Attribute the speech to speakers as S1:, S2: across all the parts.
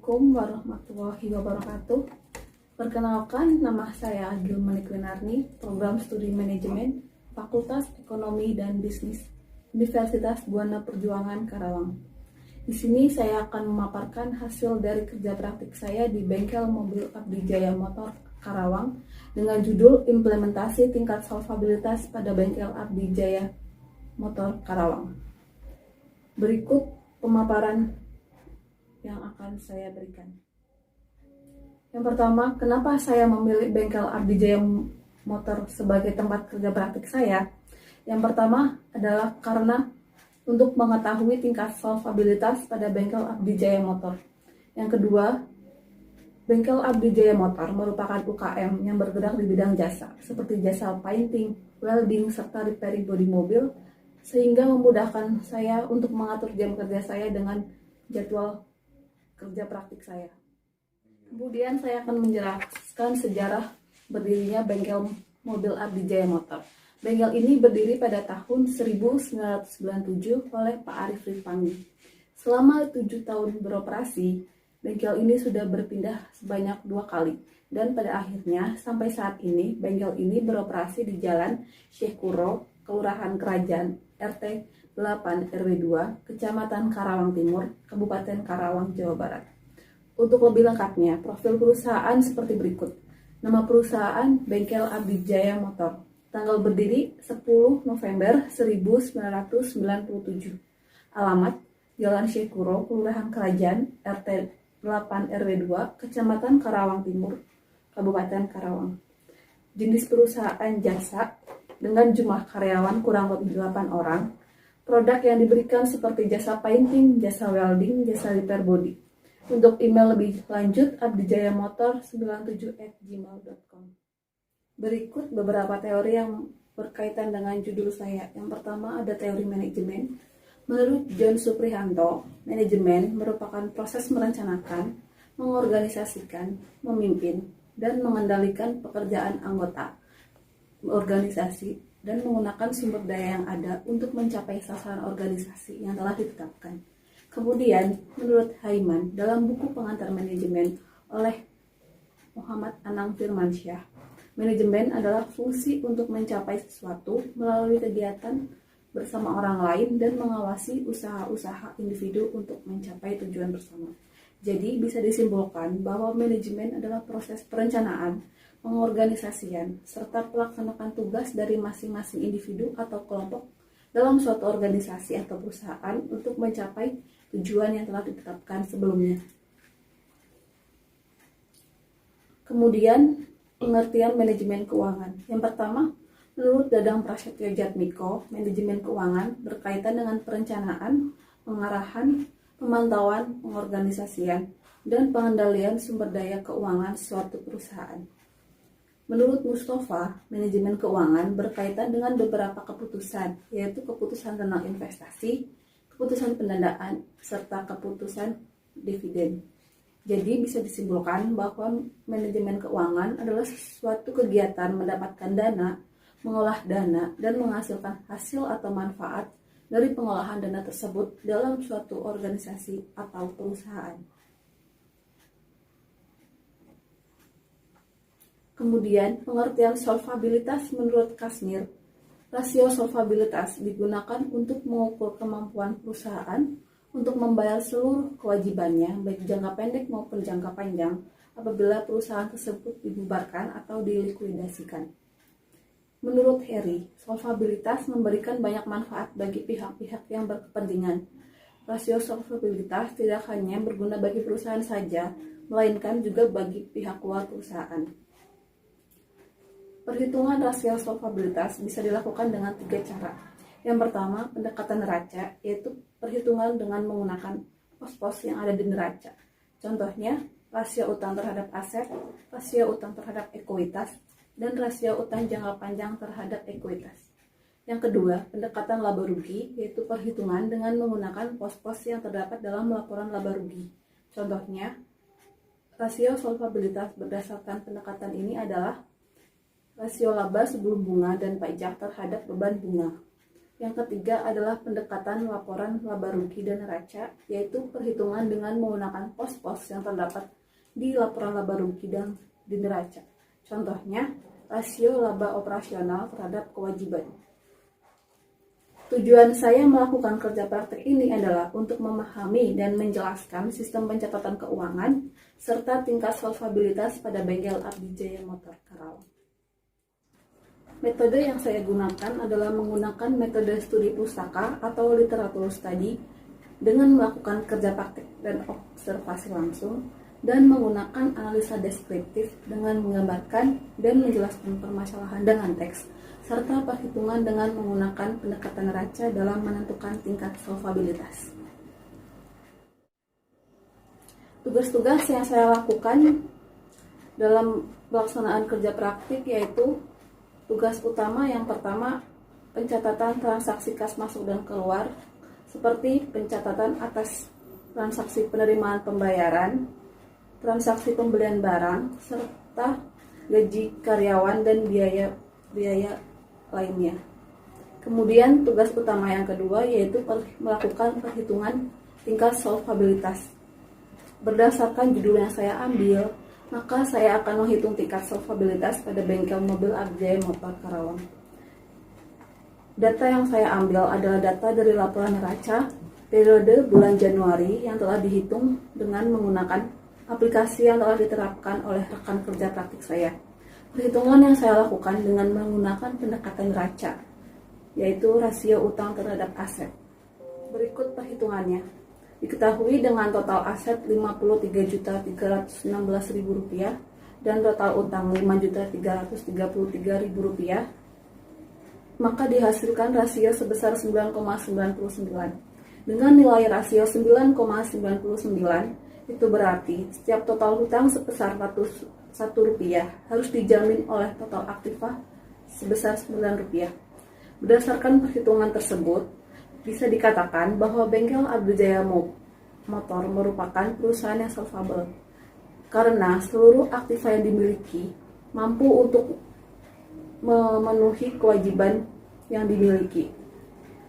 S1: Assalamualaikum warahmatullahi wabarakatuh. Perkenalkan, nama saya Gilmani Kwinarni, Program Studi Manajemen, Fakultas Ekonomi dan Bisnis, Universitas Buana Perjuangan Karawang. Di sini saya akan memaparkan hasil dari kerja praktik saya di Bengkel Mobil Abdi Jaya Motor Karawang dengan judul Implementasi Tingkat Solvabilitas pada Bengkel Abdi Jaya Motor Karawang. Berikut pemaparan yang akan saya berikan. Yang pertama, kenapa saya memilih Bengkel Abdi Jaya Motor sebagai tempat kerja praktik saya? Yang pertama adalah karena untuk mengetahui tingkat solvabilitas pada Bengkel Abdi Jaya Motor. Yang kedua, Bengkel Abdi Jaya Motor merupakan UKM yang bergerak di bidang jasa, seperti jasa painting, welding, serta repairing bodi mobil, sehingga memudahkan saya untuk mengatur jam kerja saya dengan jadwal kerja praktik saya. Kemudian saya akan menjelaskan sejarah berdirinya Bengkel Mobil Abdi Jaya Motor. Bengkel ini berdiri pada tahun 1997 oleh Pak Arif Rifangi. Selama 7 tahun beroperasi, bengkel ini sudah berpindah sebanyak 2 kali. Dan pada akhirnya, sampai saat ini, bengkel ini beroperasi di Jalan Syekh Kuro, Kelurahan Kerajaan, RT 8 RW 2, Kecamatan Karawang Timur, Kabupaten Karawang, Jawa Barat. Untuk lebih lengkapnya, profil perusahaan seperti berikut. Nama perusahaan Bengkel Abdi Jaya Motor. Tanggal berdiri 10 November 1997. Alamat Jalan Syekh Kuro, Kelurahan Kerajaan, RT 8 RW 2, Kecamatan Karawang Timur, Kabupaten Karawang. Jenis perusahaan jasa dengan jumlah karyawan kurang lebih 8 orang. Produk yang diberikan seperti jasa painting, jasa welding, jasa repair body. Untuk email lebih lanjut, abdijayamotor97@gmail.com. Berikut beberapa teori yang berkaitan dengan judul saya. Yang pertama ada teori manajemen. Menurut John Suprihanto, manajemen merupakan proses merencanakan, mengorganisasikan, memimpin, dan mengendalikan pekerjaan anggota organisasi dan menggunakan sumber daya yang ada untuk mencapai sasaran organisasi yang telah ditetapkan. Kemudian, menurut Haiman, dalam buku pengantar manajemen oleh Muhammad Anang Firmansyah, manajemen adalah fungsi untuk mencapai sesuatu melalui kegiatan bersama orang lain dan mengawasi usaha-usaha individu untuk mencapai tujuan bersama. Jadi, bisa disimpulkan bahwa manajemen adalah proses perencanaan, pengorganisasian, serta pelaksanaan tugas dari masing-masing individu atau kelompok dalam suatu organisasi atau perusahaan untuk mencapai tujuan yang telah ditetapkan sebelumnya. Kemudian, pengertian manajemen keuangan. Yang pertama, menurut Dadang Prasetyo Jatmiko, manajemen keuangan berkaitan dengan perencanaan, pengarahan, pemantauan, pengorganisasian, dan pengendalian sumber daya keuangan suatu perusahaan. Menurut Mustafa, manajemen keuangan berkaitan dengan beberapa keputusan, yaitu keputusan tentang investasi, keputusan pendanaan, serta keputusan dividen. Jadi bisa disimpulkan bahwa manajemen keuangan adalah suatu kegiatan mendapatkan dana, mengolah dana, dan menghasilkan hasil atau manfaat dari pengolahan dana tersebut dalam suatu organisasi atau perusahaan. Kemudian, pengertian solvabilitas menurut Kasmir. Rasio solvabilitas digunakan untuk mengukur kemampuan perusahaan untuk membayar seluruh kewajibannya, baik jangka pendek maupun jangka panjang, apabila perusahaan tersebut dibubarkan atau dilikuidasikan. Menurut Harry, solvabilitas memberikan banyak manfaat bagi pihak-pihak yang berkepentingan. Rasio solvabilitas tidak hanya berguna bagi perusahaan saja, melainkan juga bagi pihak luar perusahaan. Perhitungan rasio solvabilitas bisa dilakukan dengan 3 cara. Yang pertama, pendekatan neraca, yaitu perhitungan dengan menggunakan pos-pos yang ada di neraca. Contohnya, rasio utang terhadap aset, rasio utang terhadap ekuitas, dan rasio utang jangka panjang terhadap ekuitas. Yang kedua, pendekatan laba rugi, yaitu perhitungan dengan menggunakan pos-pos yang terdapat dalam laporan laba rugi. Contohnya, rasio solvabilitas berdasarkan pendekatan ini adalah rasio laba sebelum bunga dan pajak terhadap beban bunga. Yang ketiga adalah pendekatan laporan laba rugi dan neraca, yaitu perhitungan dengan menggunakan pos-pos yang terdapat di laporan laba rugi dan di neraca. Contohnya, rasio laba operasional terhadap kewajiban. Tujuan saya melakukan kerja praktik ini adalah untuk memahami dan menjelaskan sistem pencatatan keuangan serta tingkat solvabilitas pada bengkel Abdi Jaya Motor Karawang. Metode yang saya gunakan adalah menggunakan metode studi pustaka atau literatur study dengan melakukan kerja praktik dan observasi langsung dan menggunakan analisa deskriptif dengan menggambarkan dan menjelaskan permasalahan dengan teks serta perhitungan dengan menggunakan pendekatan neraca dalam menentukan tingkat solvabilitas. Tugas-tugas yang saya lakukan dalam pelaksanaan kerja praktik yaitu tugas utama yang pertama, pencatatan transaksi kas masuk dan keluar, seperti pencatatan atas transaksi penerimaan pembayaran, transaksi pembelian barang, serta gaji karyawan dan biaya lainnya. Kemudian tugas utama yang kedua yaitu melakukan perhitungan tingkat solvabilitas. Berdasarkan judul yang saya ambil, maka saya akan menghitung tingkat solvabilitas pada bengkel mobil Abdi Jaya Motor Karawang. Data yang saya ambil adalah data dari laporan neraca periode bulan Januari yang telah dihitung dengan menggunakan aplikasi yang telah diterapkan oleh rekan kerja praktik saya. Perhitungan yang saya lakukan dengan menggunakan pendekatan neraca, yaitu rasio utang terhadap aset. Berikut perhitungannya. Diketahui dengan total aset Rp53.316.000 dan total utang Rp5.333.000, maka dihasilkan rasio sebesar 9,99. Dengan nilai rasio 9,99, itu berarti setiap total hutang sebesar Rp100 harus dijamin oleh total aktiva sebesar Rp9. Berdasarkan perhitungan tersebut, bisa dikatakan bahwa bengkel Abdi Jaya Motor merupakan perusahaan yang solvable karena seluruh aktiva yang dimiliki mampu untuk memenuhi kewajiban yang dimiliki.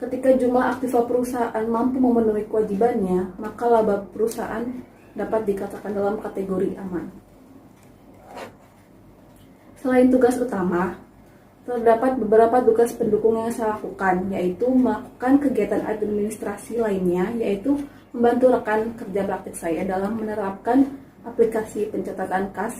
S1: Ketika jumlah aktiva perusahaan mampu memenuhi kewajibannya, maka laba perusahaan dapat dikatakan dalam kategori aman. Selain tugas utama, terdapat beberapa tugas pendukung yang saya lakukan, yaitu melakukan kegiatan administrasi lainnya, yaitu membantu rekan kerja praktik saya dalam menerapkan aplikasi pencatatan kas.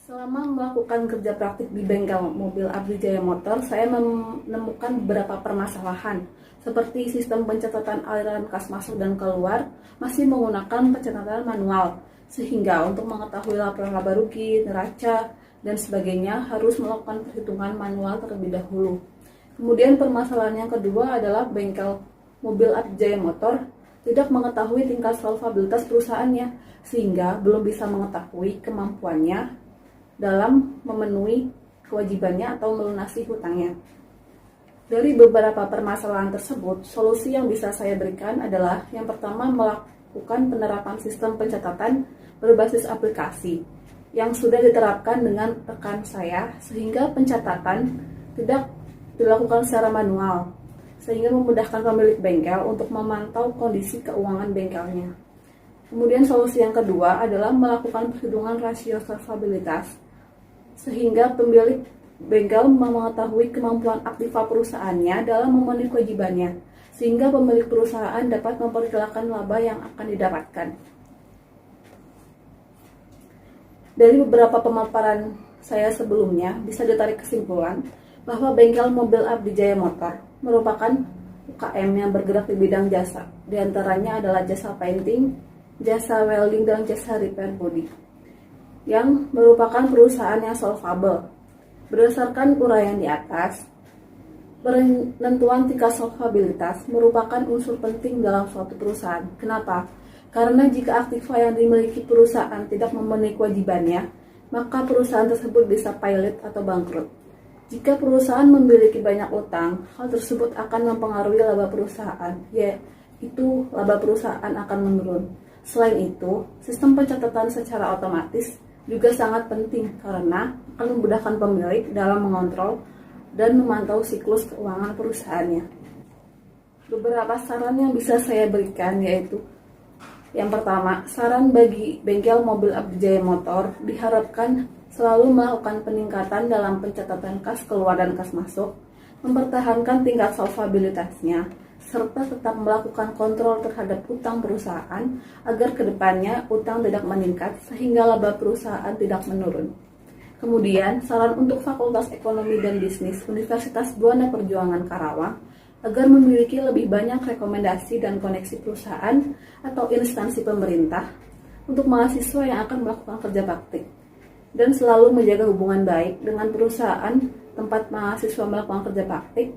S1: Selama melakukan kerja praktik di bengkel mobil Abdi Jaya Motor, saya menemukan beberapa permasalahan, seperti sistem pencatatan aliran kas masuk dan keluar masih menggunakan pencatatan manual, sehingga untuk mengetahui laporan laba rugi, neraca, dan sebagainya harus melakukan perhitungan manual terlebih dahulu. Kemudian permasalahan yang kedua adalah bengkel mobil Abdi Jaya Motor tidak mengetahui tingkat solvabilitas perusahaannya, sehingga belum bisa mengetahui kemampuannya dalam memenuhi kewajibannya atau melunasi hutangnya. Dari beberapa permasalahan tersebut, solusi yang bisa saya berikan adalah yang pertama, melakukan penerapan sistem pencatatan berbasis aplikasi yang sudah diterapkan dengan rekan saya, sehingga pencatatan tidak dilakukan secara manual, sehingga memudahkan pemilik bengkel untuk memantau kondisi keuangan bengkelnya. Kemudian solusi yang kedua adalah melakukan perhitungan rasio solvabilitas, sehingga pemilik bengkel mengetahui kemampuan aktiva perusahaannya dalam memenuhi kewajibannya, sehingga pemilik perusahaan dapat memperkirakan laba yang akan didapatkan. Dari beberapa pemaparan saya sebelumnya, bisa ditarik kesimpulan bahwa bengkel mobil Abdi Jaya Motor merupakan UKM yang bergerak di bidang jasa. Di antaranya adalah jasa painting, jasa welding, dan jasa repair body, yang merupakan perusahaan yang solvable. Berdasarkan uraian di atas, penentuan tingkat solvabilitas merupakan unsur penting dalam suatu perusahaan. Kenapa? Karena jika aktiva yang dimiliki perusahaan tidak memenuhi kewajibannya, maka perusahaan tersebut bisa pilot atau bangkrut. Jika perusahaan memiliki banyak utang, hal tersebut akan mempengaruhi laba perusahaan, yaitu laba perusahaan akan menurun. Selain itu, sistem pencatatan secara otomatis juga sangat penting karena akan memudahkan pemilik dalam mengontrol dan memantau siklus keuangan perusahaannya. Beberapa saran yang bisa saya berikan yaitu: yang pertama, saran bagi bengkel mobil Abdi Motor diharapkan selalu melakukan peningkatan dalam pencatatan kas keluar dan kas masuk, mempertahankan tingkat solvabilitasnya, serta tetap melakukan kontrol terhadap utang perusahaan agar kedepannya utang tidak meningkat sehingga laba perusahaan tidak menurun. Kemudian, saran untuk Fakultas Ekonomi dan Bisnis Universitas Buana Perjuangan Karawang agar memiliki lebih banyak rekomendasi dan koneksi perusahaan atau instansi pemerintah untuk mahasiswa yang akan melakukan kerja praktik, dan selalu menjaga hubungan baik dengan perusahaan tempat mahasiswa melakukan kerja praktik